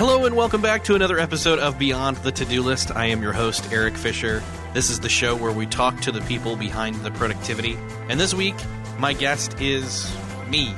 Hello and welcome back to another episode of Beyond the To-Do List. I am your host, Eric Fisher. This is the show where we talk to the people behind the productivity. And this week, my guest is me.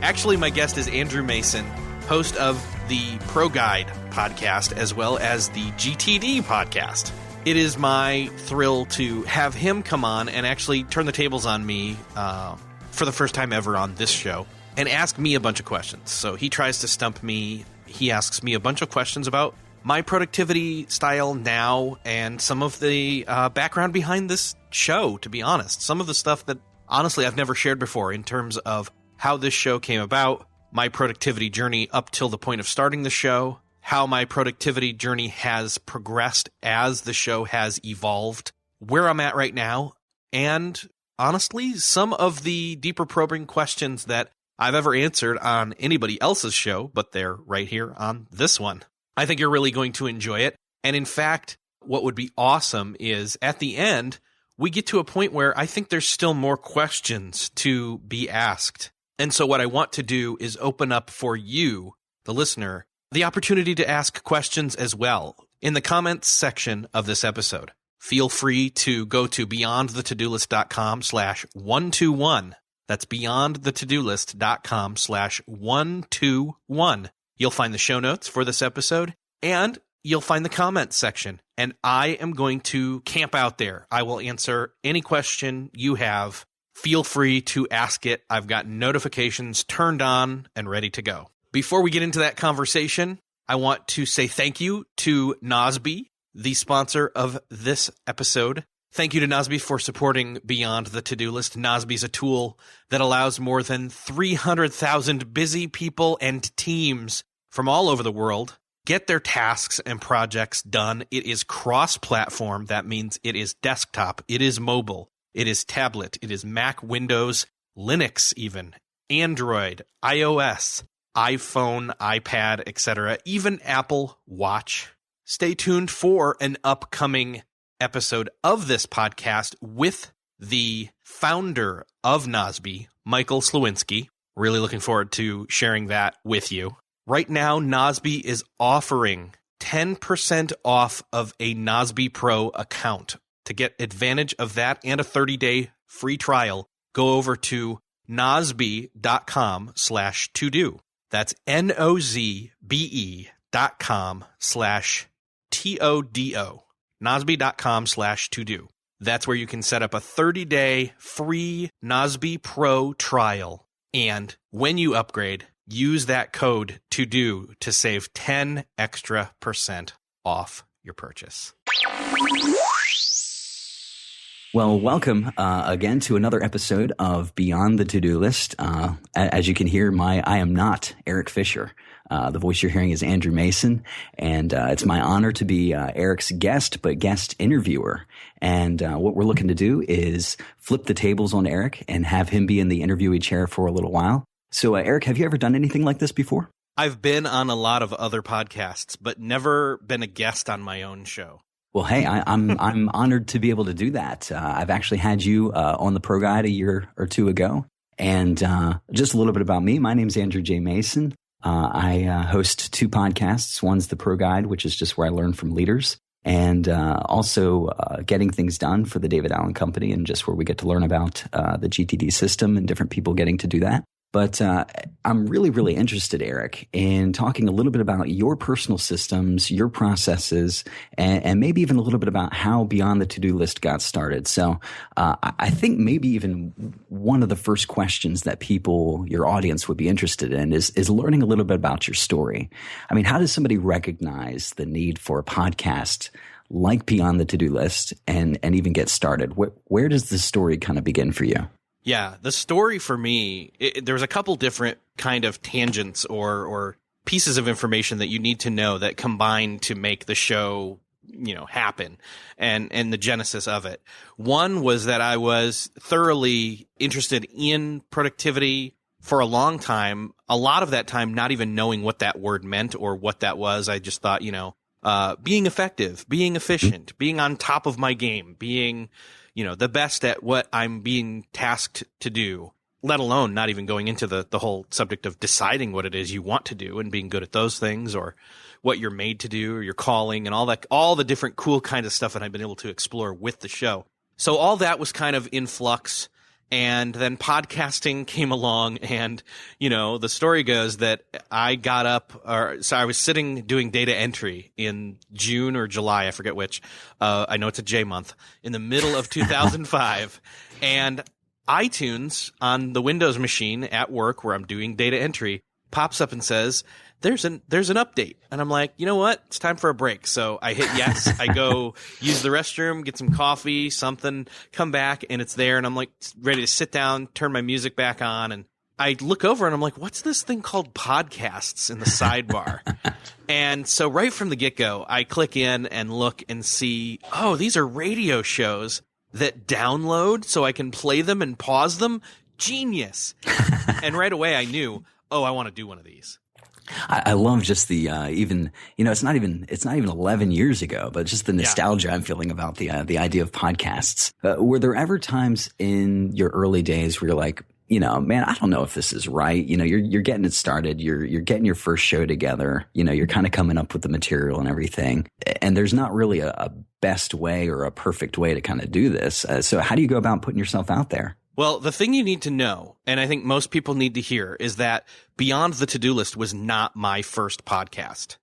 Actually, my guest is Andrew Mason, host of the Pro Guide podcast, as well as the GTD podcast. It is my thrill to have him come on and actually turn the tables on me for the first time ever on this show and ask me a bunch of questions. So he tries to stump me. He asks me a bunch of questions about my productivity style now and some of the background behind this show, to be honest. Some of the stuff that, honestly, I've never shared before in terms of how this show came about, my productivity journey up till the point of starting the show, how my productivity journey has progressed as the show has evolved, where I'm at right now, and honestly, some of the deeper probing questions that I've ever answered on anybody else's show, but they're right here on this one. I think you're really going to enjoy it. And in fact, what would be awesome is at the end, we get to a point where I think there's still more questions to be asked. And so what I want to do is open up for you, the listener, the opportunity to ask questions as well in the comments section of this episode. Feel free to go to beyondthetodolist.com/121. That's beyondthetodolist.com/121. You'll find the show notes for this episode, and you'll find the comments section. And I am going to camp out there. I will answer any question you have. Feel free to ask it. I've got notifications turned on and ready to go. Before we get into that conversation, I want to say thank you to Nozbe, the sponsor of this episode. Thank you to Nozbe for supporting Beyond the To-Do List. Nozbe is a tool that allows more than 300,000 busy people and teams from all over the world get their tasks and projects done. It is cross-platform. That means it is desktop, it is mobile, it is tablet, it is Mac, Windows, Linux even, Android, iOS, iPhone, iPad, etc., even Apple Watch. Stay tuned for an upcoming episode of this podcast with the founder of Nozbe, Michael Slawinski. Really looking forward to sharing that with you. Right now, Nozbe is offering 10% off of a Nozbe Pro account. To get advantage of that and a 30-day free trial, go over to nozbe.com/todo. That's nozbe.com/TODO. Nozbe.com/todo. That's where you can set up a 30-day free Nozbe Pro trial. And when you upgrade, use that code TODO to save 10% extra off your purchase. Well, welcome again to another episode of Beyond the To-Do List. As you can hear, I am not Eric Fisher. The voice you're hearing is Andrew Mason, and it's my honor to be Eric's guest interviewer. And what we're looking to do is flip the tables on Eric and have him be in the interviewee chair for a little while. So, Eric, have you ever done anything like this before? I've been on a lot of other podcasts, but never been a guest on my own show. Well, hey, I'm honored to be able to do that. I've actually had you on the Pro Guide a year or two ago. And just a little bit about me. My name's Andrew J. Mason. I host two podcasts. One's the Pro Guide, which is just where I learn from leaders, and also Getting Things Done for the David Allen Company, and just where we get to learn about the GTD system and different people getting to do that. But I'm really, really interested, Eric, in talking a little bit about your personal systems, your processes, and maybe even a little bit about how Beyond the To-Do List got started. So I think maybe even one of the first questions that people, your audience, would be interested in is learning a little bit about your story. I mean, how does somebody recognize the need for a podcast like Beyond the To-Do List and even get started? Where does the story kind of begin for you? Yeah, the story for me, there's a couple different kind of tangents or pieces of information that you need to know that combine to make the show, happen and the genesis of it. One was that I was thoroughly interested in productivity for a long time, a lot of that time not even knowing what that word meant or what that was. I just thought, being effective, being efficient, being on top of my game, being the best at what I'm being tasked to do. let alone not even going into the whole subject of deciding what it is you want to do and being good at those things, or what you're made to do, or your calling, and all the different cool kind of stuff that I've been able to explore with the show. So all that was kind of in flux. And then podcasting came along, and, the story goes that I got up, so I was sitting doing data entry in June or July, I forget which. I know it's a J month, in the middle of 2005. And iTunes on the Windows machine at work where I'm doing data entry pops up and says, there's an update. And I'm like, you know what? It's time for a break. So I hit yes. I go use the restroom, get some coffee, something, come back, and it's there. And I'm like ready to sit down, turn my music back on. And I look over and I'm like, what's this thing called podcasts in the sidebar? And so right from the get-go, I click in and look and see, oh, these are radio shows that download so I can play them and pause them. Genius. And right away I knew, I want to do one of these. I love just the even it's not even 11 years ago, but just the nostalgia I'm feeling about the idea of podcasts. Were there ever times in your early days where you're like, man, I don't know if this is right. You're getting it started. You're getting your first show together. You're kind of coming up with the material and everything. And there's not really a best way or a perfect way to kind of do this. So how do you go about putting yourself out there? Well, the thing you need to know, and I think most people need to hear, is that Beyond the To-Do List was not my first podcast.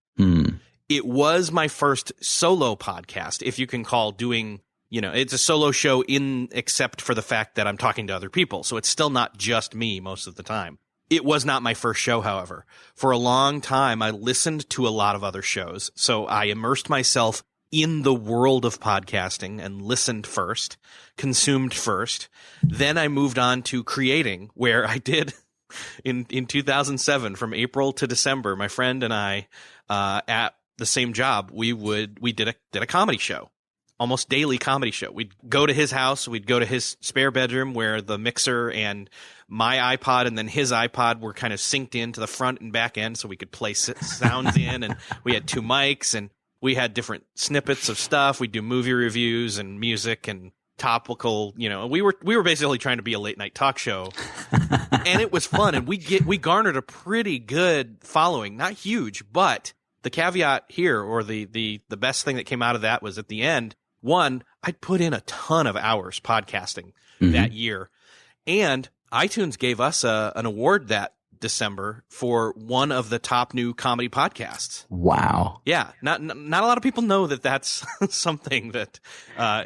It was my first solo podcast, if you can call doing, it's a solo show except for the fact that I'm talking to other people. So it's still not just me most of the time. It was not my first show, however. For a long time, I listened to a lot of other shows. So I immersed myself in the world of podcasting and listened first, consumed first. Then I moved on to creating, where I did in 2007, from April to December, my friend and I, at the same job, we did a comedy show, almost daily comedy show. We'd go to his house. We'd go to his spare bedroom where the mixer and my iPod and then his iPod were kind of synced into the front and back end so we could play sounds in, and we had 2 mics, and we had different snippets of stuff. We'd do movie reviews and music and topical, we were basically trying to be a late night talk show, and it was fun. And we garnered a pretty good following, not huge, but the caveat here, or the best thing that came out of that was at the end, one, I'd put in a ton of hours podcasting that year, and iTunes gave us an award that December for one of the top new comedy podcasts. Wow. Yeah. Not a lot of people know that that's something that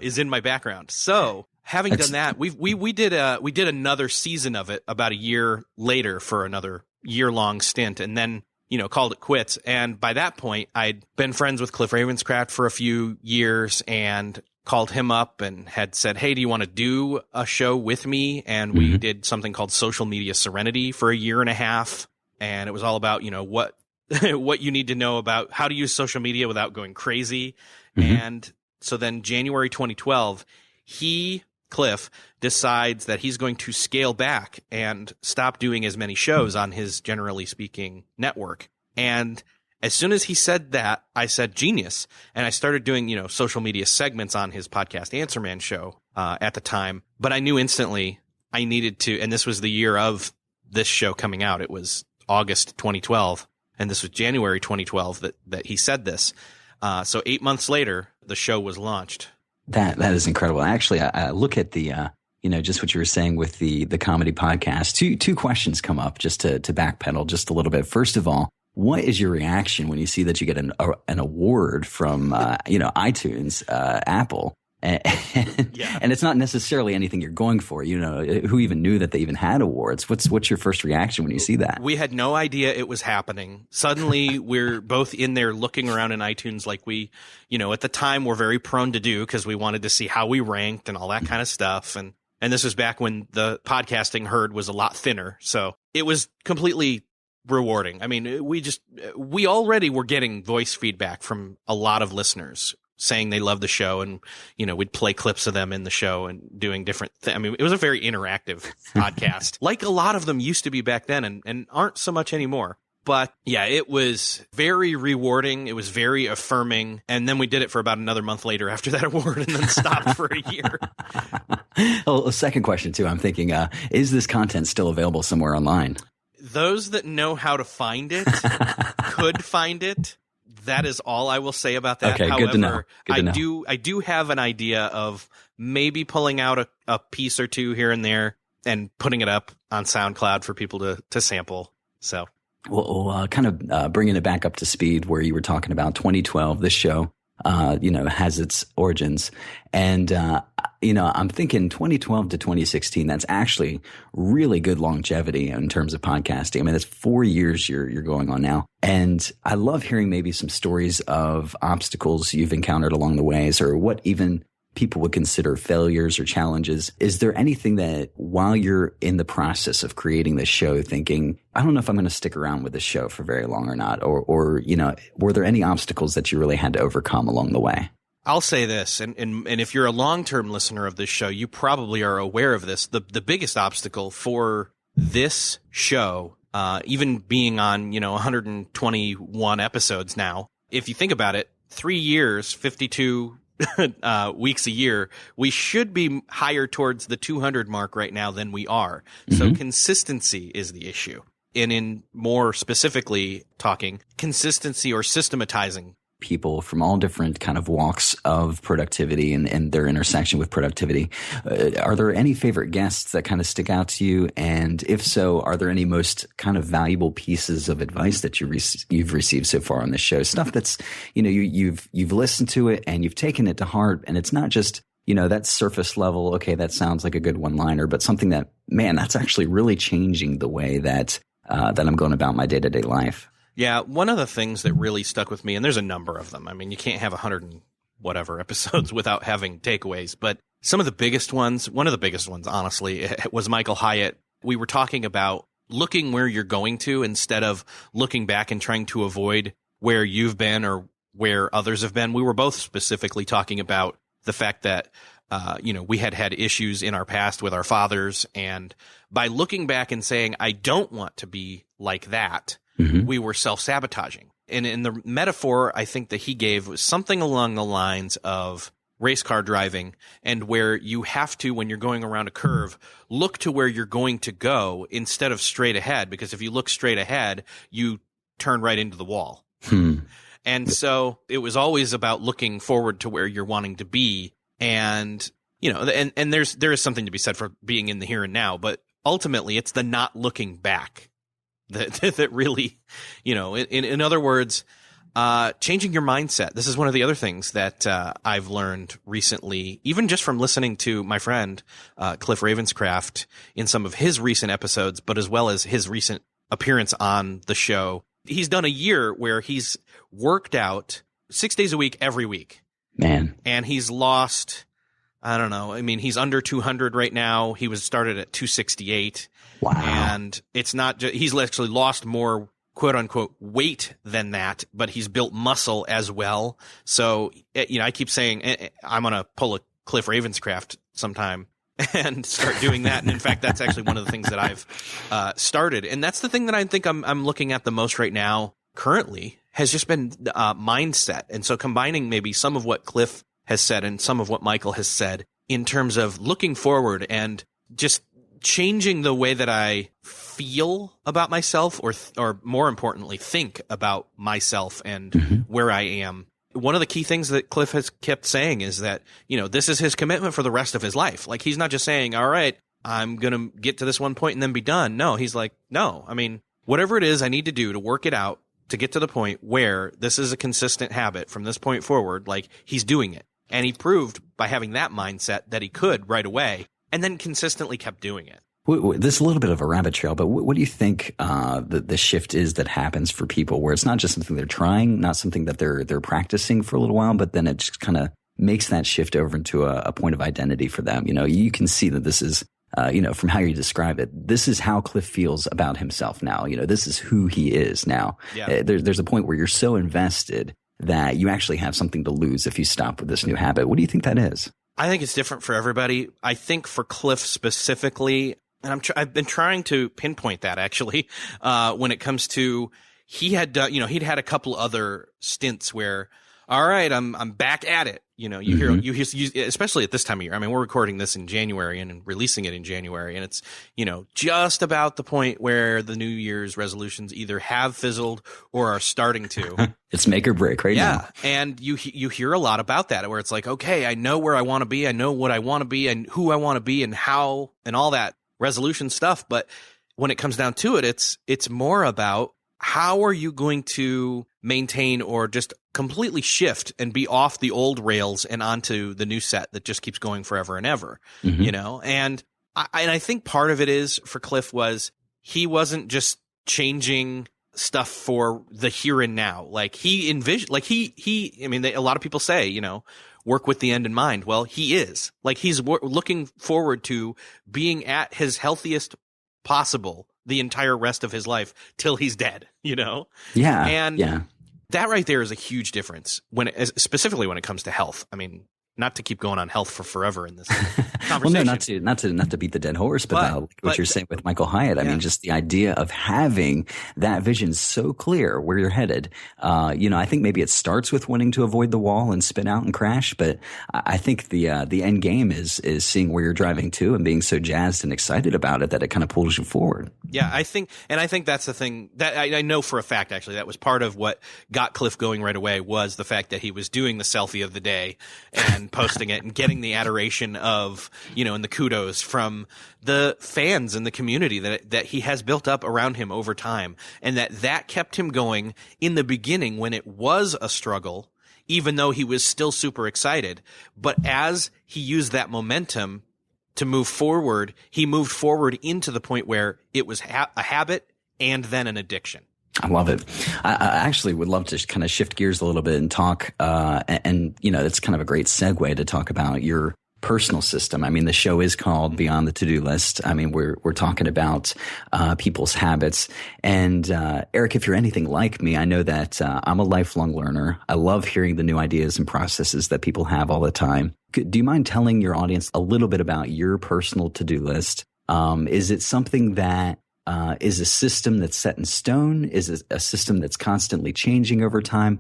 is in my background. So having done that, we did another season of it about a year later for another year-long stint, and then, called it quits. And by that point, I'd been friends with Cliff Ravenscraft for a few years and called him up and had said, hey, do you want to do a show with me? And we did something called Social Media Serenity for a year and a half. And it was all about, what what you need to know about how to use social media without going crazy. And so then January 2012, Cliff, decides that he's going to scale back and stop doing as many shows on his Generally Speaking network. And as soon as he said that, I said, genius. And I started doing, social media segments on his podcast Answer Man show at the time. But I knew instantly I needed to, and this was the year of this show coming out. It was August 2012, and this was January 2012 that he said this. So 8 months later, the show was launched. That is incredible. Actually, I look at the just what you were saying with the comedy podcast. Two questions come up just to backpedal just a little bit. First of all, what is your reaction when you see that you get an award from iTunes, Apple, and it's not necessarily anything you're going for? Who even knew that they even had awards? What's your first reaction when you see that? We had no idea it was happening. Suddenly, we're both in there looking around in iTunes like we, at the time were very prone to do, because we wanted to see how we ranked and all that kind of stuff. And this was back when the podcasting herd was a lot thinner, so it was completely rewarding. I mean, we already were getting voice feedback from a lot of listeners saying they love the show, and we'd play clips of them in the show and doing different things. I mean, it was a very interactive podcast, like a lot of them used to be back then, and aren't so much anymore. But yeah, it was very rewarding. It was very affirming. And then we did it for about another month later after that award and then stopped for a year. Oh, a second question too. I'm thinking, is this content still available somewhere online? Those that know how to find it could find it. That is all I will say about that. Okay, However, good to know. Good to know. I do have an idea of maybe pulling out a piece or two here and there and putting it up on SoundCloud for people to sample. So, well, kind of bringing it back up to speed where you were talking about 2012, this show, has its origins. And, I'm thinking 2012 to 2016, that's actually really good longevity in terms of podcasting. I mean, that's 4 years you're going on now. And I love hearing maybe some stories of obstacles you've encountered along the ways, or what even people would consider failures or challenges. Is there anything that while you're in the process of creating this show thinking, I don't know if I'm going to stick around with this show for very long or not, or were there any obstacles that you really had to overcome along the way? I'll say this, and if you're a long-term listener of this show, you probably are aware of this. The biggest obstacle for this show, even being on, 121 episodes now, if you think about it, 3 years, 52 weeks a year, we should be higher towards the 200 mark right now than we are. Mm-hmm. So consistency is the issue. And in more specifically talking, consistency or systematizing. People from all different kind of walks of productivity and their intersection with productivity. Are there any favorite guests that kind of stick out to you? And if so, are there any most kind of valuable pieces of advice that you've received so far on this show? Stuff that's, you've listened to it and you've taken it to heart, and it's not just, that surface level, okay, that sounds like a good one-liner, but something that, man, that's actually really changing the way that I'm going about my day-to-day life. Yeah, one of the things that really stuck with me, and there's a number of them. I mean, you can't have 100 and whatever episodes without having takeaways, but one of the biggest ones, honestly, was Michael Hyatt. We were talking about looking where you're going to instead of looking back and trying to avoid where you've been or where others have been. We were both specifically talking about the fact that, we had issues in our past with our fathers, and by looking back and saying, I don't want to be like that, mm-hmm. we were self-sabotaging. And in the metaphor I think that he gave was something along the lines of race car driving, and where you have to, when you're going around a curve, look to where you're going to go instead of straight ahead, because if you look straight ahead, you turn right into the wall. And so it was always about looking forward to where you're wanting to be. And, and there is something to be said for being in the here and now, but ultimately it's the not looking back that really, in other words, changing your mindset. This is one of the other things that I've learned recently, even just from listening to my friend Cliff Ravenscraft in some of his recent episodes, but as well as his recent appearance on the show. He's done a year where he's worked out 6 days a week, every week. Man. And he's lost, I don't know. I mean, he's under 200 right now. He was started at 268. Wow. And it's not just, he's actually lost more quote unquote weight than that, but he's built muscle as well. So, I keep saying I'm going to pull a Cliff Ravenscraft sometime and start doing that. And in fact, that's actually one of the things that I've started. And that's the thing that I think I'm looking at the most right now currently, has just been mindset. And so combining maybe some of what Cliff has said and some of what Michael has said in terms of looking forward and just changing the way that I feel about myself, or more importantly, think about myself and mm-hmm. where I am. One of the key things that Cliff has kept saying is that, this is his commitment for the rest of his life. Like, he's not just saying, all right, I'm going to get to this one point and then be done. No, he's like, no, I mean, whatever it is I need to do to work it out to get to the point where this is a consistent habit from this point forward, like, he's doing it. And he proved by having that mindset that he could right away, and then consistently kept doing it. This is a little bit of a rabbit trail, but what do you think the shift is that happens for people, where it's not just something they're trying, not something that they're practicing for a little while, but then it just kind of makes that shift over into a point of identity for them? You can see that this is, from how you describe it, this is how Cliff feels about himself now. This is who he is now. Yeah. There's a point where you're so invested that you actually have something to lose if you stop with this new habit. What do you think that is? I think it's different for everybody. I think for Cliff specifically, and I've been trying to pinpoint that actually, when it comes to he had done, he'd had a couple other stints where, all right, I'm back at it. You hear, especially at this time of year. I mean, we're recording this in January and releasing it in January, and it's, just about the point where the New Year's resolutions either have fizzled or are starting to. It's make or break right now. Yeah. And you hear a lot about that, where it's like, okay, I know where I want to be. I know what I want to be and who I want to be and how and all that resolution stuff. But when it comes down to it, it's more about how are you going to maintain or just completely shift and be off the old rails and onto the new set that just keeps going forever and ever, And I think part of it is for Cliff was he wasn't just changing stuff for the here and now. Like he envisioned, like a lot of people say, work with the end in mind. Well, he is like, he's looking forward to being at his healthiest possible the entire rest of his life till he's dead, Yeah. And that right there is a huge difference specifically when it comes to health. I mean, not to keep going on health for forever in this conversation. Well, no, not to beat the dead horse, but what you're saying with Michael Hyatt. I mean, just the idea of having that vision so clear where you're headed. I think maybe it starts with wanting to avoid the wall and spin out and crash, but I think the end game is seeing where you're driving to and being so jazzed and excited about it that it kind of pulls you forward. Yeah, I think that's the thing that I know for a fact. Actually, that was part of what got Cliff going right away was the fact that he was doing the selfie of the day and posting it and getting the adoration of, and the kudos from the fans and the community that he has built up around him over time. And that kept him going in the beginning when it was a struggle, even though he was still super excited. But as he used that momentum to move forward, he moved forward into the point where it was a habit and then an addiction. I love it. I actually would love to kind of shift gears a little bit and talk, and it's kind of a great segue to talk about your personal system. I mean, the show is called Beyond the To-Do List. I mean, we're talking about people's habits. And Eric, if you're anything like me, I know that I'm a lifelong learner. I love hearing the new ideas and processes that people have all the time. Do you mind telling your audience a little bit about your personal to-do list? Is it something that is a system that's set in stone? Is it a system that's constantly changing over time?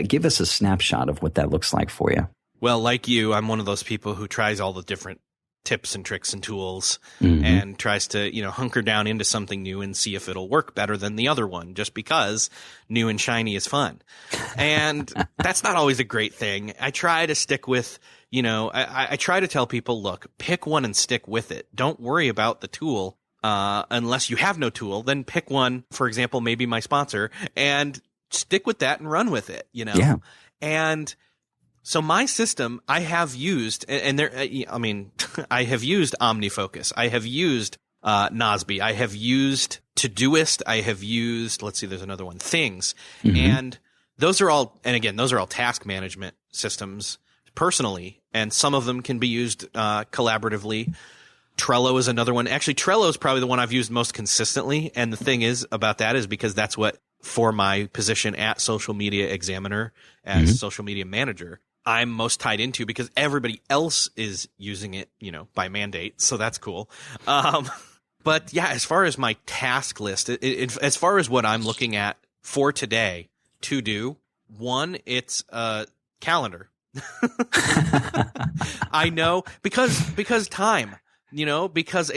Give us a snapshot of what that looks like for you. Well, like you, I'm one of those people who tries all the different tips and tricks and tools and tries to, hunker down into something new and see if it'll work better than the other one just because new and shiny is fun. And that's not always a great thing. I try to stick with, I try to tell people, look, pick one and stick with it. Don't worry about the tool. Unless you have no tool, then pick one, for example, maybe my sponsor, and stick with that and run with it, Yeah. And so my system I have used, and there, I have used OmniFocus. I have used Nozbe. I have used Todoist. I have used, let's see, there's another one, Things. And those are all task management systems personally, and some of them can be used collaboratively. Trello is another one. Actually, Trello is probably the one I've used most consistently. And the thing is about that is because that's what, for my position at Social Media Examiner as social media manager, I'm most tied into because everybody else is using it, by mandate. So that's cool. But yeah, as far as my task list, as far as what I'm looking at for today to do, one, it's a calendar. I know because time. Because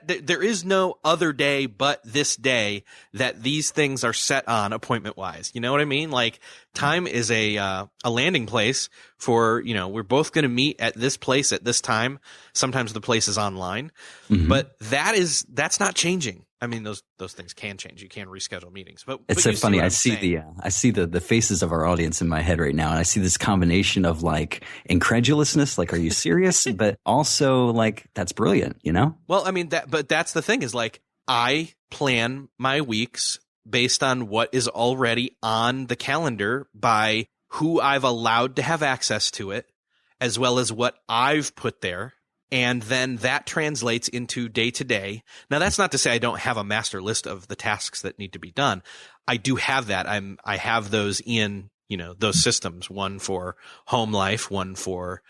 there is no other day but this day that these things are set on appointment wise. You know what I mean? Like time is a landing place for, we're both going to meet at this place at this time. Sometimes the place is online, but that's not changing. I mean, those things can change. You can reschedule meetings, but it's so funny. I see the faces of our audience in my head right now. And I see this combination of like incredulousness, like, are you serious? But also like, that's brilliant, Well, I mean but that's the thing is like, I plan my weeks based on what is already on the calendar by who I've allowed to have access to it, as well as what I've put there. And then that translates into day to day. Now, that's not to say I don't have a master list of the tasks that need to be done. I do have that. I have those in, those systems, one for home life, one for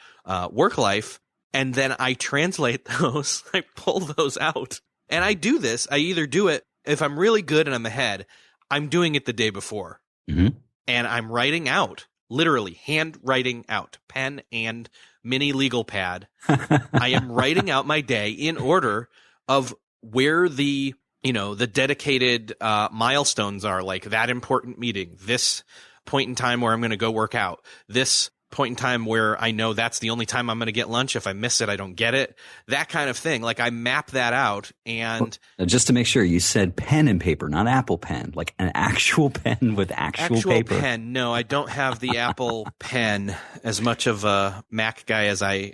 work life. And then I translate those, I pull those out. And I do this. I either do it if I'm really good and I'm ahead. I'm doing it the day before. Mm-hmm. And I'm writing out, literally handwriting out, pen and mini legal pad. I am writing out my day in order of where the dedicated milestones are, like that important meeting, this point in time where I'm going to go work out, this point in time where I know that's the only time I'm going to get lunch. If I miss it, I don't get it. That kind of thing. Like I map that out. And just to make sure, you said pen and paper, not Apple Pen, like an actual pen with actual paper. Pen. No, I don't have the Apple Pen. As much of a Mac guy as I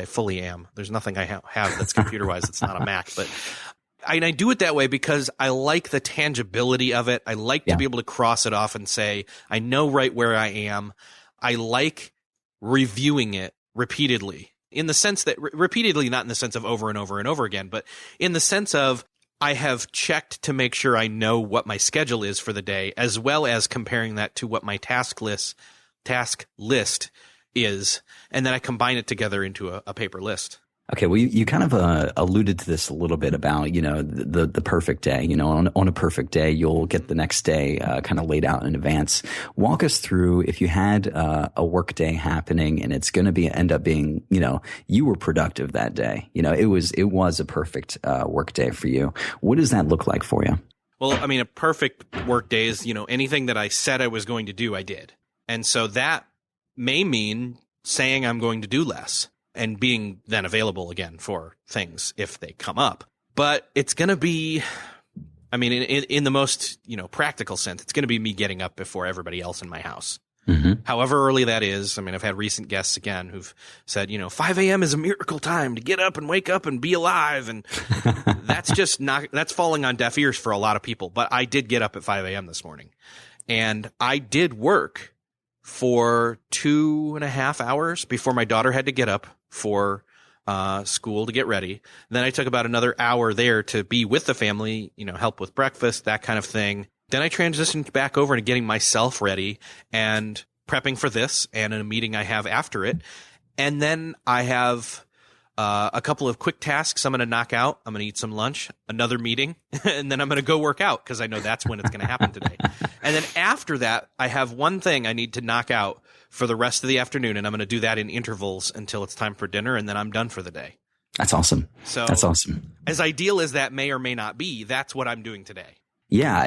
fully am. There's nothing I have that's computer wise that's not a Mac, but I do it that way because I like the tangibility of it. I like to be able to cross it off and say, I know right where I am. I like reviewing it repeatedly, in the sense that repeatedly, not in the sense of over and over and over again, but in the sense of I have checked to make sure I know what my schedule is for the day, as well as comparing that to what my task list is. And then I combine it together into a paper list. Okay, well, you kind of alluded to this a little bit about, the perfect day. On a perfect day, you'll get the next day kind of laid out in advance. Walk us through, if you had a work day happening and it's going to end up being, you were productive that day. It was a perfect work day for you. What does that look like for you? Well, I mean, a perfect work day is, anything that I said I was going to do, I did. And so that may mean saying I'm going to do less, and being then available again for things if they come up. But it's going to be, I mean, in the most, practical sense, it's going to be me getting up before everybody else in my house. Mm-hmm. However early that is. I mean, I've had recent guests again who've said, 5 a.m. is a miracle time to get up and wake up and be alive. And that's falling on deaf ears for a lot of people. But I did get up at 5 a.m. this morning, and I did work for 2.5 hours before my daughter had to get up for school to get ready. Then I took about another hour there to be with the family, help with breakfast, that kind of thing. Then I transitioned back over to getting myself ready and prepping for this and a meeting I have after it. And then I have a couple of quick tasks I'm going to knock out. I'm going to eat some lunch, another meeting, and then I'm going to go work out because I know that's when it's going to happen today. And then after that, I have one thing I need to knock out for the rest of the afternoon, and I'm going to do that in intervals until it's time for dinner, and then I'm done for the day. That's awesome. That's awesome. As ideal as that may or may not be, that's what I'm doing today. Yeah,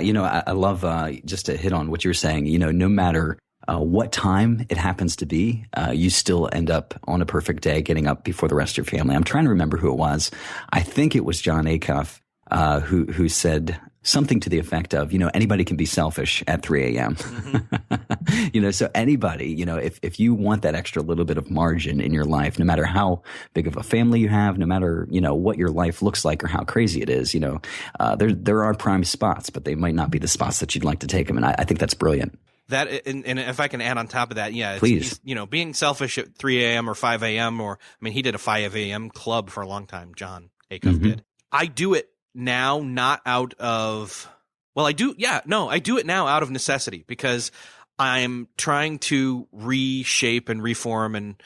I love just to hit on what you were saying, no matter what time it happens to be, you still end up on a perfect day getting up before the rest of your family. I'm trying to remember who it was. I think it was John Acuff who said something to the effect of, anybody can be selfish at 3 a.m. Mm-hmm. So anybody, if you want that extra little bit of margin in your life, no matter how big of a family you have, no matter, what your life looks like or how crazy it is, there are prime spots, but they might not be the spots that you'd like to take them. And I think that's brilliant. That, and if I can add on top of that, yeah, please. Being selfish at 3 a.m. or 5 a.m. he did a 5 a.m. club for a long time. John Acuff did. I do it now, not out of, I do it now out of necessity because I'm trying to reshape and reform and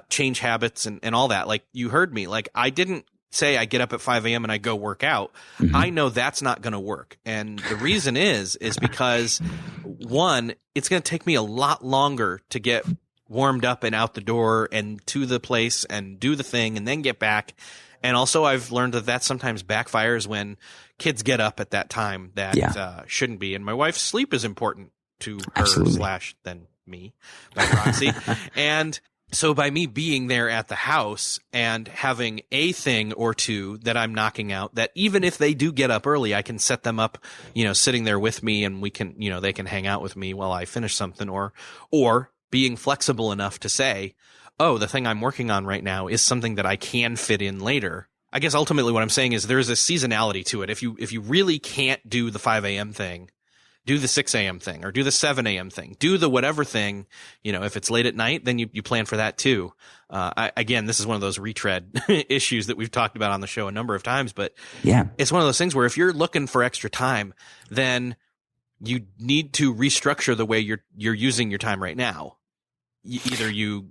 change habits and all that. Like you heard me, like I didn't say I get up at 5 a.m. and I go work out. Mm-hmm. I know that's not going to work. And the reason is because one, it's going to take me a lot longer to get warmed up and out the door and to the place and do the thing and then get back. And also I've learned that sometimes backfires when kids get up at that time that shouldn't be. And my wife's sleep is important to her Absolutely. / then me by proxy. And so by me being there at the house and having a thing or two that I'm knocking out, that even if they do get up early, I can set them up, sitting there with me and we can, they can hang out with me while I finish something or being flexible enough to say, oh, the thing I'm working on right now is something that I can fit in later. I guess ultimately what I'm saying is there's a seasonality to it. If you really can't do the 5 a.m. thing, do the 6 a.m. thing or do the 7 a.m. thing, do the whatever thing, if it's late at night, then you plan for that too. Again, this is one of those retread issues that we've talked about on the show a number of times, but yeah, it's one of those things where if you're looking for extra time, then you need to restructure the way you're using your time right now. Either you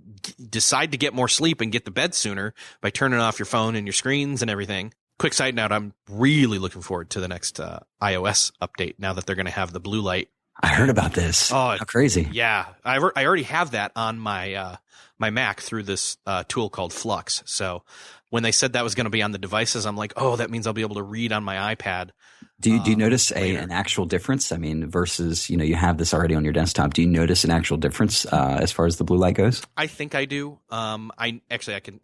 decide to get more sleep and get to bed sooner by turning off your phone and your screens and everything, quick side note, I'm really looking forward to the next iOS update now that they're going to have the blue light. I heard about this. Oh, how crazy. Yeah. I already have that on my my Mac through this tool called Flux. So when they said that was going to be on the devices, I'm like, oh, that means I'll be able to read on my iPad. Do you notice an actual difference? I mean, versus, you have this already on your desktop. Do you notice an actual difference as far as the blue light goes? I think I do. I can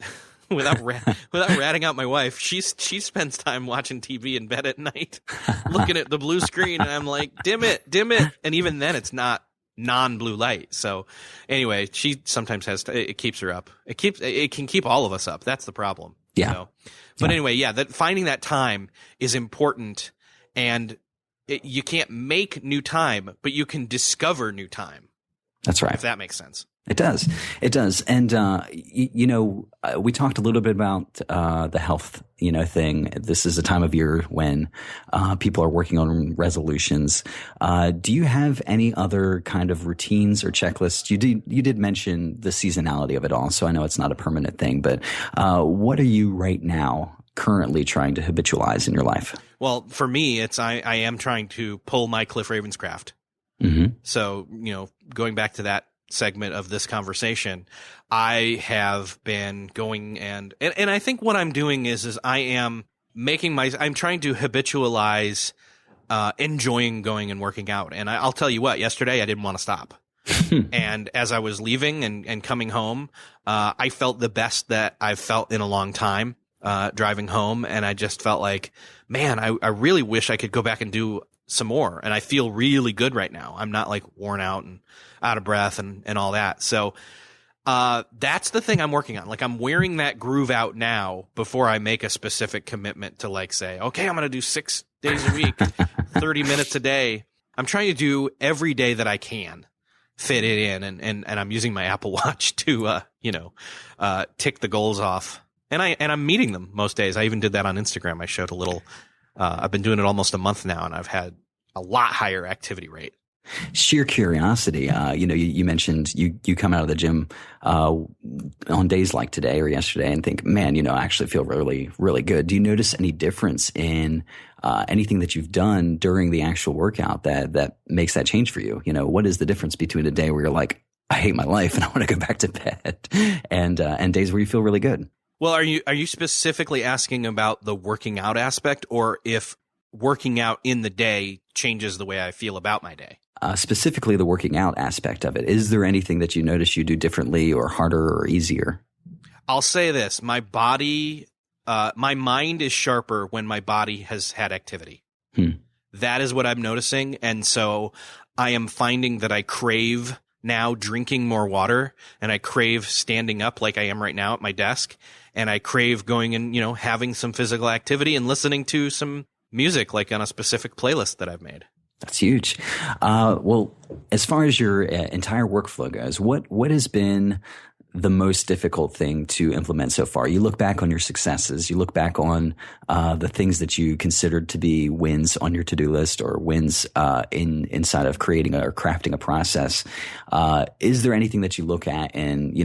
without ratting out my wife. She spends time watching TV in bed at night, looking at the blue screen, and I'm like, dim it, and even then, it's not non-blue light. So anyway, she sometimes it keeps her up. It can keep all of us up. That's the problem. Yeah. But anyway, that finding that time is important. And you can't make new time, but you can discover new time. That's right. If that makes sense. It does. It does. And, we talked a little bit about the health, thing. This is a time of year when people are working on resolutions. Do you have any other kind of routines or checklists? You did mention the seasonality of it all, so I know it's not a permanent thing. But what are you right now currently trying to habitualize in your life? Well, for me, I am trying to pull my Cliff Ravenscraft. Mm-hmm. So, going back to that segment of this conversation, I have been going and I think what I'm doing is I am I'm trying to habitualize enjoying going and working out. And I'll tell you what, yesterday I didn't want to stop. And as I was leaving and coming home, I felt the best that I've felt in a long time. Driving home, and I just felt like, man, I really wish I could go back and do some more. And I feel really good right now. I'm not like worn out and out of breath and all that. So that's the thing I'm working on. Like, I'm wearing that groove out now before I make a specific commitment to, like, say, okay, I'm going to do 6 days a week, 30 minutes a day. I'm trying to do every day that I can fit it in. And I'm using my Apple Watch to, tick the goals off. And I'm meeting them most days. I even did that on Instagram. I showed a little, I've been doing it almost a month now, and I've had a lot higher activity rate. Sheer curiosity. You mentioned you come out of the gym on days like today or yesterday and think, man, I actually feel really, really good. Do you notice any difference in anything that you've done during the actual workout that makes that change for you? What is the difference between a day where you're like, I hate my life and I want to go back to bed, and days where you feel really good? Well, are you specifically asking about the working out aspect, or if working out in the day changes the way I feel about my day? Specifically the working out aspect of it. Is there anything that you notice you do differently or harder or easier? I'll say this. My body, my mind is sharper when my body has had activity. That is what I'm noticing. And so I am finding that I crave now drinking more water, and I crave standing up like I am right now at my desk. And I crave going and, having some physical activity and listening to some music, like on a specific playlist that I've made. That's huge. Well, as far as your entire workflow goes, what has been the most difficult thing to implement so far? You look back on your successes. You look back on the things that you considered to be wins on your to-do list or wins inside of creating or crafting a process. Is there anything that you look at and,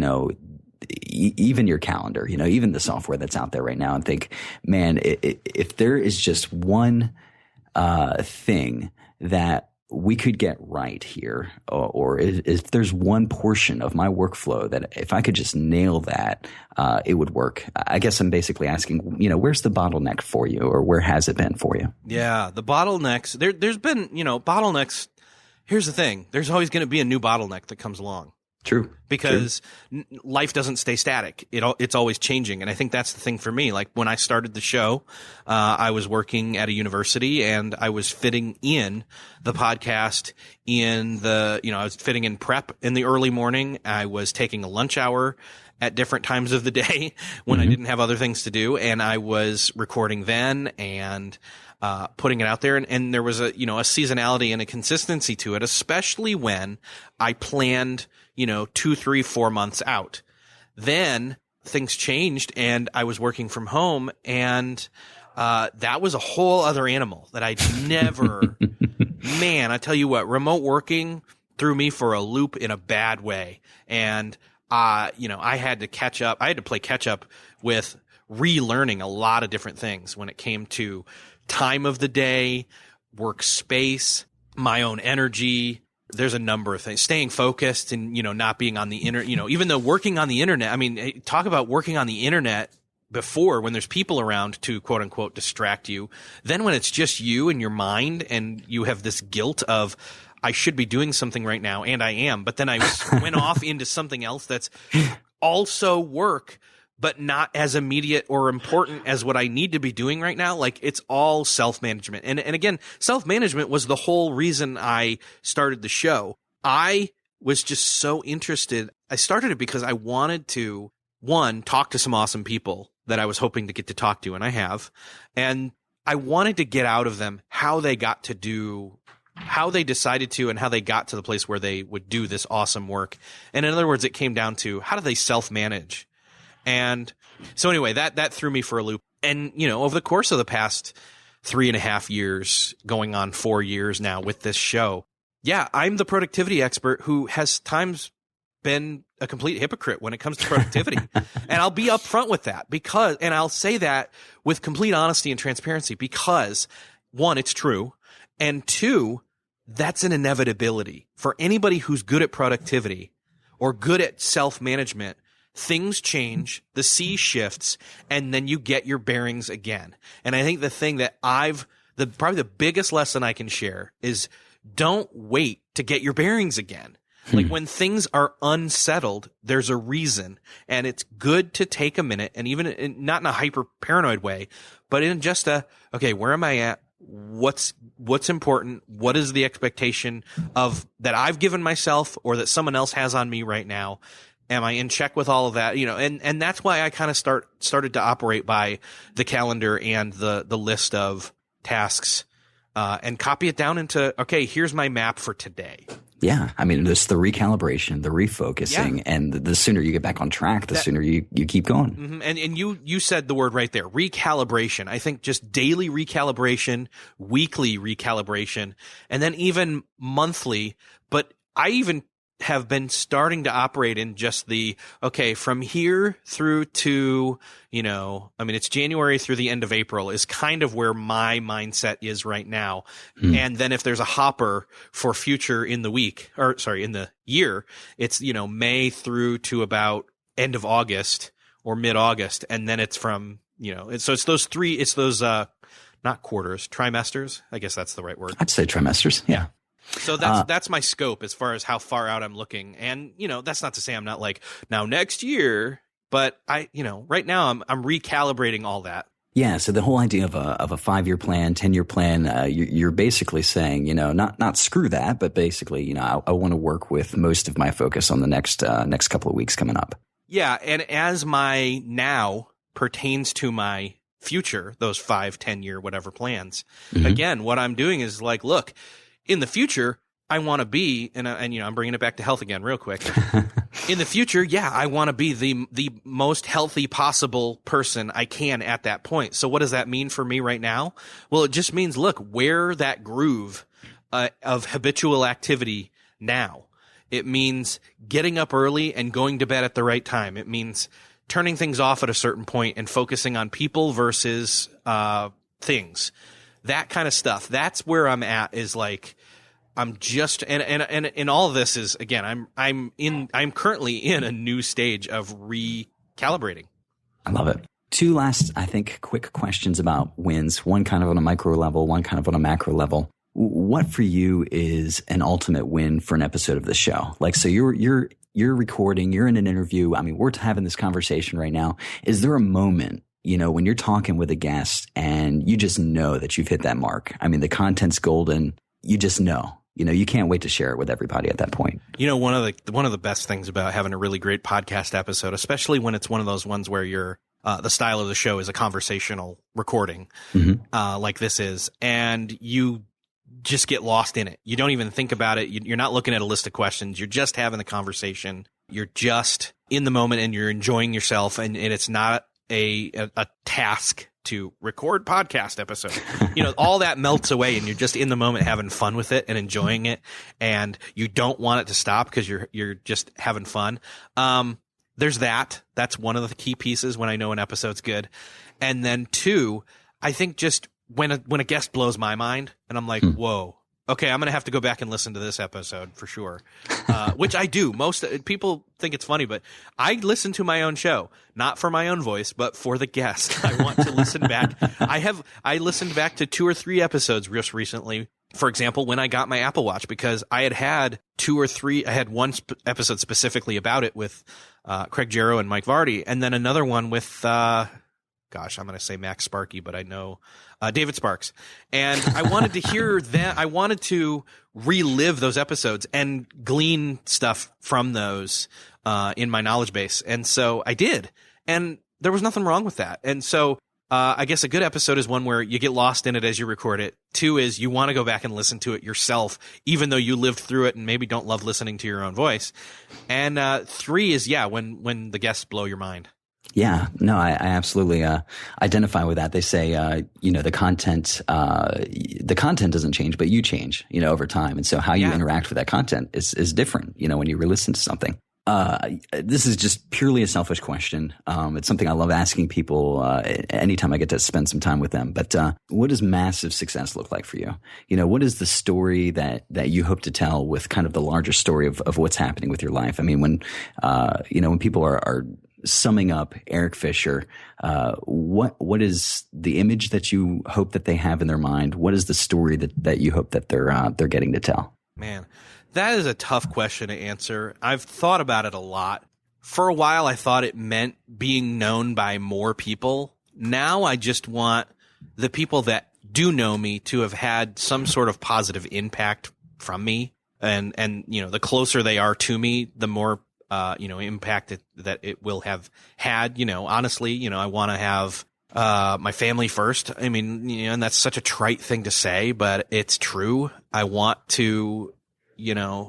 even your calendar, even the software that's out there right now, and think, man, if there is just one thing that we could get right here, or if there's one portion of my workflow that if I could just nail that, it would work. I guess I'm basically asking, where's the bottleneck for you, or where has it been for you? Yeah, the bottlenecks, there's been, bottlenecks. Here's the thing. There's always going to be a new bottleneck that comes along. True. Because life doesn't stay static. It's always changing. And I think that's the thing for me. Like, when I started the show, I was working at a university, and I was fitting in the podcast I was fitting in prep in the early morning. I was taking a lunch hour at different times of the day when I didn't have other things to do. And I was recording then and putting it out there. And there was a seasonality and a consistency to it, especially when I planned, 2, 3, 4 months out. Then things changed, and I was working from home, and that was a whole other animal that I never, man, I tell you what, remote working threw me for a loop in a bad way. And, I had to catch up. I had to play catch up with relearning a lot of different things when it came to time of the day, workspace, my own energy. There's a number of things, staying focused and, not being on the internet, even though working on the internet, I mean, talk about working on the internet before when there's people around to quote unquote distract you. Then when it's just you and your mind and you have this guilt of, I should be doing something right now, and I am, but then I went off into something else that's also work, but not as immediate or important as what I need to be doing right now. Like, it's all self-management. And again, self-management was the whole reason I started the show. I was just so interested. I started it because I wanted to, one, talk to some awesome people that I was hoping to get to talk to, and I have. And I wanted to get out of them how they got to do, how they decided to, and how they got to the place where they would do this awesome work. And in other words, it came down to, how do they self-manage? And so anyway, that threw me for a loop. And, over the course of the past 3.5 years, going on 4 years now with this show, yeah, I'm the productivity expert who has times been a complete hypocrite when it comes to productivity. And I'll be upfront with that and I'll say that with complete honesty and transparency because, one, it's true. And two, that's an inevitability for anybody who's good at productivity or good at self-management. Things change, the sea shifts, and then you get your bearings again. And I think the thing that probably the biggest lesson I can share is don't wait to get your bearings again. Like, when things are unsettled, there's a reason, and it's good to take a minute, and even not in a hyper paranoid way, but in just okay, where am I at? What's important? What is the expectation of that I've given myself or that someone else has on me right now? Am I in check with all of that? And that's why I kind of started to operate by the calendar and the list of tasks, and copy it down into, okay, here's my map for today. Yeah. I mean, it's the recalibration, the refocusing, and the sooner you get back on track, the sooner you keep going. Mm-hmm. And you said the word right there, recalibration. I think just daily recalibration, weekly recalibration, and then even monthly. But I even have been starting to operate in just okay, from here through to, it's January through the end of April is kind of where my mindset is right now. And then if there's a hopper for future in the year, it's, May through to about end of August or mid-August. And then it's from, so it's those not quarters, trimesters. I guess that's the right word. I'd say trimesters. Yeah. So that's my scope as far as how far out I'm looking. And, that's not to say I'm not like, now next year, but right now I'm recalibrating all that. Yeah. So the whole idea of a 5-year plan, 10-year plan, you're basically saying, not screw that, but basically, I want to work with most of my focus on the next couple of weeks coming up. Yeah. And as my now pertains to my future, those 5, 10-year, whatever plans, again, what I'm doing is like, look, in the future, I want to be, and I'm bringing it back to health again real quick. In the future, I want to be the most healthy possible person I can at that point. So what does that mean for me right now? Well, it just means, look, where that groove of habitual activity now. It means getting up early and going to bed at the right time. It means turning things off at a certain point and focusing on people versus things. That kind of stuff. That's where I'm at, is like, I'm just, and all of this is, again, I'm currently in a new stage of recalibrating. I love it. 2 last, I think, quick questions about wins. One kind of on a micro level, one kind of on a macro level. What for you is an ultimate win for an episode of the show? Like, so you're recording, you're in an interview. I mean, we're having this conversation right now. Is there a moment, when you're talking with a guest and you just know that you've hit that mark? I mean, the content's golden. You just know. You can't wait to share it with everybody at that point. One of the best things about having a really great podcast episode, especially when it's one of those ones where the style of the show is a conversational recording, like this is, and you just get lost in it. You don't even think about it. You're not looking at a list of questions. You're just having the conversation. You're just in the moment and you're enjoying yourself, and it's not a task to record podcast episode. All that melts away and you're just in the moment having fun with it and enjoying it, and you don't want it to stop because you're just having fun. there's that. That's one of the key pieces when I know an episode's good. And then 2, I think just when a guest blows my mind and I'm like, whoa, okay, I'm going to have to go back and listen to this episode for sure. Which I do. Most people think it's funny, but I listen to my own show, not for my own voice, but for the guest. I want to listen back. I listened back to 2 or 3 episodes just recently. For example, when I got my Apple Watch, because I had 2 or 3, I had one episode specifically about it with Craig Jarrow and Mike Vardy, and then another one with, I'm going to say Max Sparky, but I know David Sparks. And I wanted to hear that. I wanted to relive those episodes and glean stuff from those in my knowledge base. And so I did. And there was nothing wrong with that. And so I guess a good episode is one where you get lost in it as you record it. 2 is you want to go back and listen to it yourself, even though you lived through it and maybe don't love listening to your own voice. And 3 is, when the guests blow your mind. Yeah, no, I absolutely identify with that. They say, the content doesn't change, but you change, over time. And so how you interact with that content is different, when you re-listen to something. This is just purely a selfish question. It's something I love asking people anytime I get to spend some time with them. But what does massive success look like for you? What is the story that you hope to tell with kind of the larger story of what's happening with your life? I mean, when people are summing up Eric Fisher, what is the image that you hope that they have in their mind? What is the story that you hope that they're getting to tell? Man, that is a tough question to answer. I've thought about it a lot. For a while, I thought it meant being known by more people. Now I just want the people that do know me to have had some sort of positive impact from me. And the closer they are to me, the more impact that it will have had. Honestly, I want to have my family first. I mean, and that's such a trite thing to say, but it's true. I want to,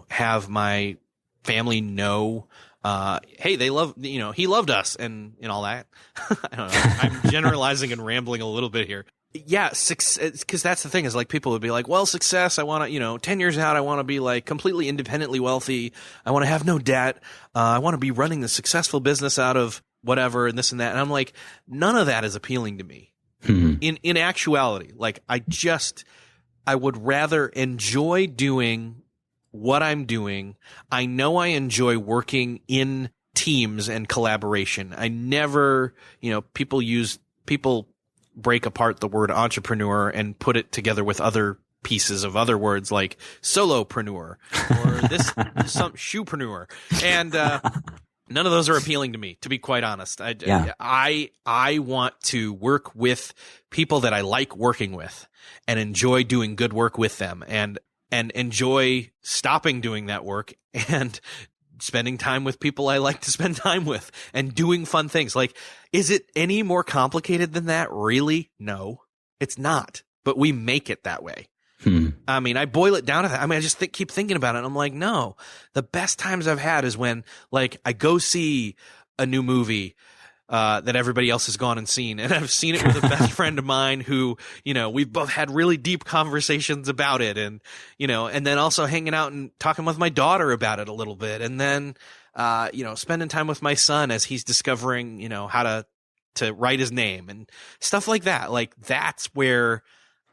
have my family know, hey, they love, he loved us and all that. I don't know. I'm generalizing and rambling a little bit here. Yeah, because that's the thing is like people would be like, well, success, I want to, 10 years out, I want to be like completely independently wealthy. I want to have no debt. I want to be running the successful business out of whatever and this and that. And I'm like, none of that is appealing to me. Mm-hmm. In actuality, like I would rather enjoy doing what I'm doing. I know I enjoy working in teams and collaboration. I never, people break apart the word entrepreneur and put it together with other pieces of other words like solopreneur or some shoepreneur. And, none of those are appealing to me, to be quite honest. I want to work with people that I like working with and enjoy doing good work with them and enjoy stopping doing that work and spending time with people I like to spend time with and doing fun things. Like, is it any more complicated than that? Really? No, it's not. But we make it that way. I mean, I boil it down to that. I mean, I just keep thinking about it. And I'm like, no, the best times I've had is when like I go see a new movie that everybody else has gone and seen. And I've seen it with a best friend of mine who, we've both had really deep conversations about it. And, and then also hanging out and talking with my daughter about it a little bit. And then, spending time with my son as he's discovering, how to write his name and stuff like that. Like that's where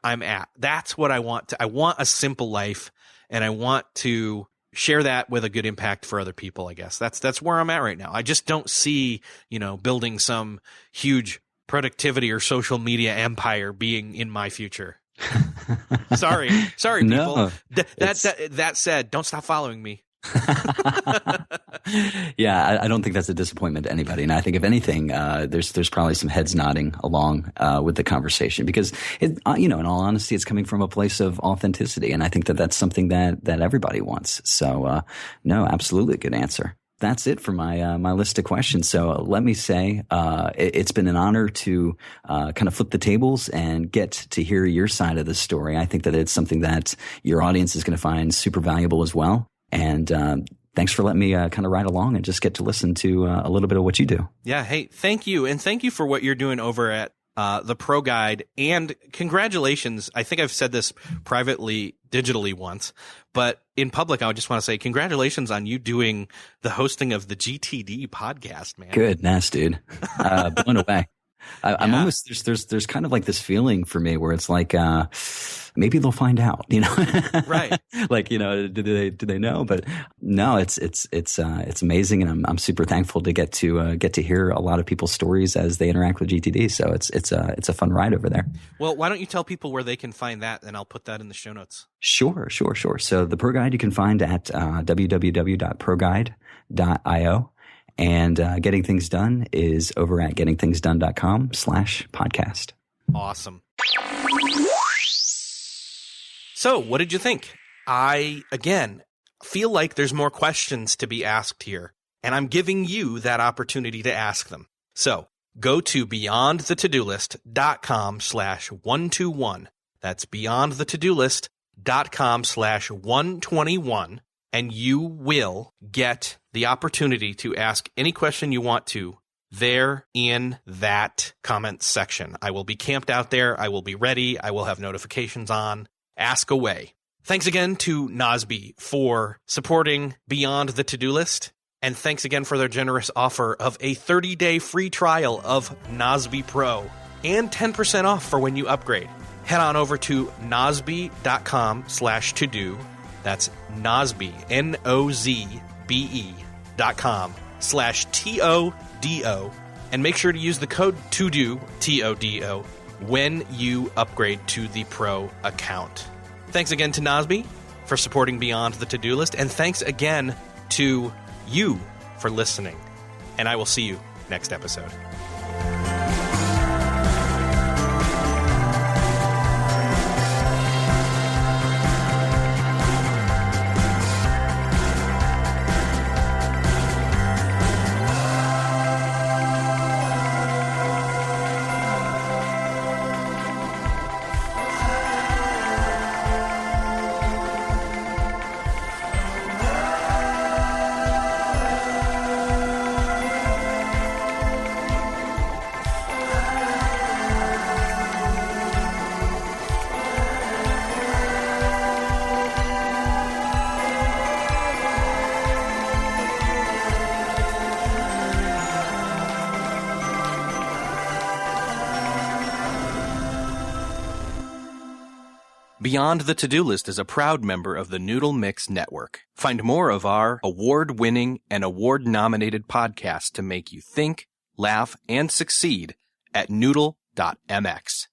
I'm at. That's what I want I want a simple life and I want to share that with a good impact for other people. I guess that's where I'm at right now. I just don't see, building some huge productivity or social media empire being in my future. Sorry, no, people. That said, don't stop following me. Yeah, I don't think that's a disappointment to anybody. And I think if anything, there's probably some heads nodding along with the conversation because it, in all honesty, it's coming from a place of authenticity. And I think that that's something that everybody wants. So, no, absolutely a good answer. That's it for my list of questions. So let me say, it's been an honor to kind of flip the tables and get to hear your side of the story. I think that it's something that your audience is going to find super valuable as well. And thanks for letting me kind of ride along and just get to listen to a little bit of what you do. Yeah. Hey, thank you. And thank you for what you're doing over at the Pro Guide. And congratulations. I think I've said this privately, digitally once, but in public, I just want to say congratulations on you doing the hosting of the GTD podcast, man. Goodness, dude. Blown away. I'm almost, there's kind of like this feeling for me where it's like, maybe they'll find out, Right. Like, do they know? But no, it's amazing. And I'm super thankful to get to hear a lot of people's stories as they interact with GTD. So it's a fun ride over there. Well, why don't you tell people where they can find that, and I'll put that in the show notes. Sure. So the Pro Guide you can find at www.proguide.io. And Getting Things Done is over at gettingthingsdone.com/podcast. Awesome. So what did you think? I, again, feel like there's more questions to be asked here, and I'm giving you that opportunity to ask them. So go to beyondthetodolist.com/121. That's beyondthetodolist.com/121. And you will get the opportunity to ask any question you want to there in that comment section. I will be camped out there. I will be ready. I will have notifications on. Ask away. Thanks again to Nozbe for supporting Beyond the To-Do List. And thanks again for their generous offer of a 30-day free trial of Nozbe Pro and 10% off for when you upgrade. Head on over to nozbe.com/to do. That's Nozbe, NOZBE.com/TODO. And make sure to use the code TODO, TODO, when you upgrade to the Pro account. Thanks again to Nozbe for supporting Beyond the To-Do List. And thanks again to you for listening. And I will see you next episode. Beyond the To-Do List is a proud member of the Noodle Mix Network. Find more of our award-winning and award-nominated podcasts to make you think, laugh, and succeed at noodle.mx.